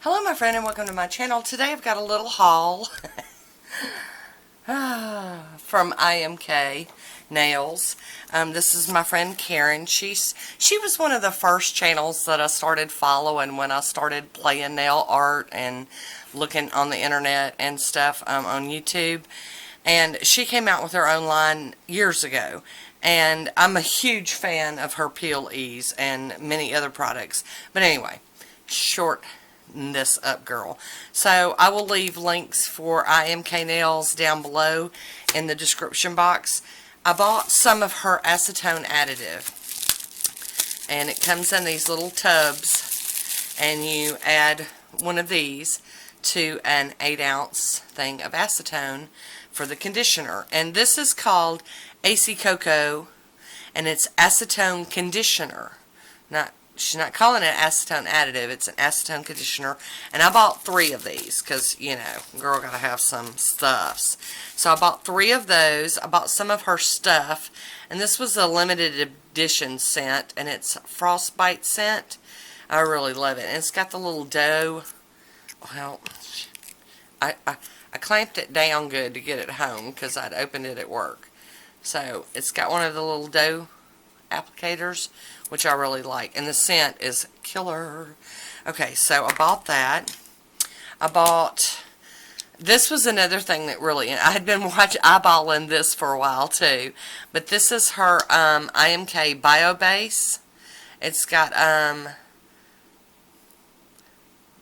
Hello my friend and welcome to my channel. Today I've got a little haul from IMK Nails. This is my friend Karen. She was one of the first channels that I started following when I started playing nail art and looking on the internet and stuff on YouTube. And she came out with her own line years ago. And I'm a huge fan of her Peeleze and many other products. But anyway, short this up, girl. So I will leave links for IMK Nails down below in the description box. I bought some of her acetone additive, and it comes in these little tubs, and you add one of these to an 8-ounce thing of acetone for the conditioner. And this is called AC Cocoa, and it's acetone conditioner. She's not calling it acetone additive, it's an acetone conditioner. And I bought 3 of these because, you know, girl gotta have some stuffs. So I bought 3 of those. I bought some of her stuff. And this was a limited edition scent, and it's frostbite scent. I really love it. And it's got the little dough. Well, I clamped it down good to get it home because I'd opened it at work. So it's got one of the little dough applicators, which I really like, and the scent is killer. Okay, so I bought that. This was another thing that really, I had been eyeballing this for a while too, but this is her IMK Bio Base. It's got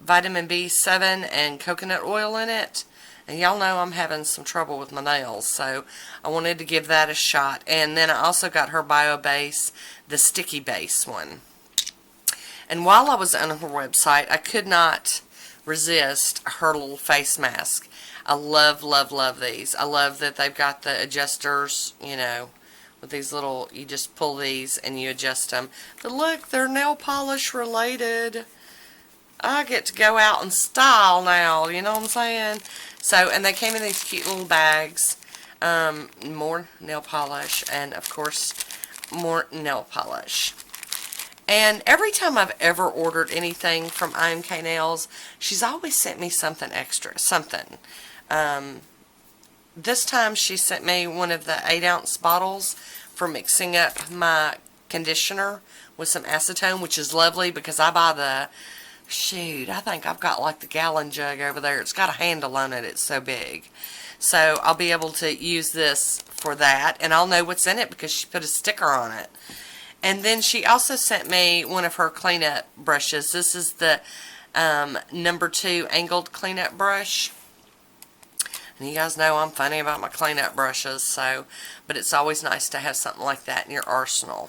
vitamin B7 and coconut oil in it. And y'all know I'm having some trouble with my nails, so I wanted to give that a shot. And then I also got her Bio Base, the sticky base one. And while I was on her website, I could not resist her little face mask. I love, love, love these. I love that they've got the adjusters, you know, with these little, you just pull these and you adjust them. But look, they're nail polish related. I get to go out and style now, you know what I'm saying? So, and they came in these cute little bags. More nail polish, and of course, more nail polish. And every time I've ever ordered anything from IMK Nails, she's always sent me something extra, something. This time she sent me one of the 8-ounce bottles for mixing up my conditioner with some acetone, which is lovely because I buy the... Shoot, I think I've got like the gallon jug over there. It's got a handle on it. It's so big. So I'll be able to use this for that. And I'll know what's in it because she put a sticker on it. And then she also sent me one of her cleanup brushes. This is the number 2 angled cleanup brush. And you guys know I'm funny about my cleanup brushes. So, but it's always nice to have something like that in your arsenal.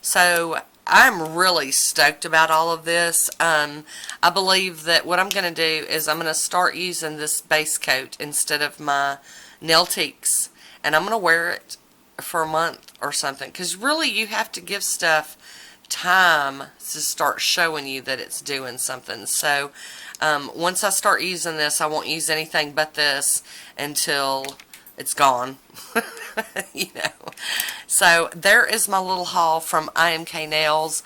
So I'm really stoked about all of this. I believe that what I'm going to do is I'm going to start using this base coat instead of my Nailtiques. And I'm going to wear it for a month or something. Because really you have to give stuff time to start showing you that it's doing something. So once I start using this, I won't use anything but this until it's gone. You know. So there is my little haul from IMK Nails.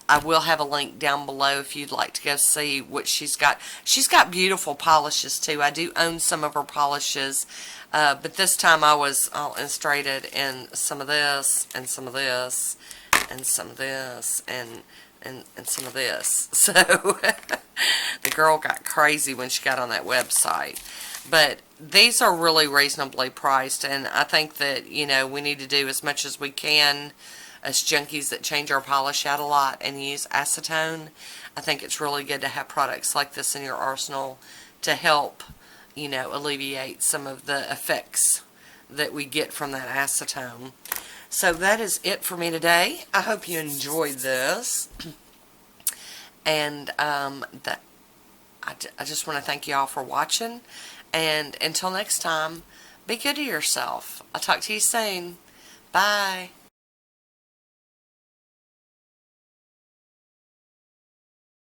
I will have a link down below if you'd like to go see what she's got. She's got beautiful polishes too. I do own some of her polishes. But this time I was all illustrated in some of this, and some of this, and some of this, and some of this. So the girl got crazy when she got on that website. But these are really reasonably priced, and I think that, you know, we need to do as much as we can as junkies that change our polish out a lot and use acetone. I think it's really good to have products like this in your arsenal to help, you know, alleviate some of the effects that we get from that acetone. So that is it for me today. I hope you enjoyed this. And I just want to thank you all for watching. And until next time, be good to yourself. I'll talk to you soon. Bye.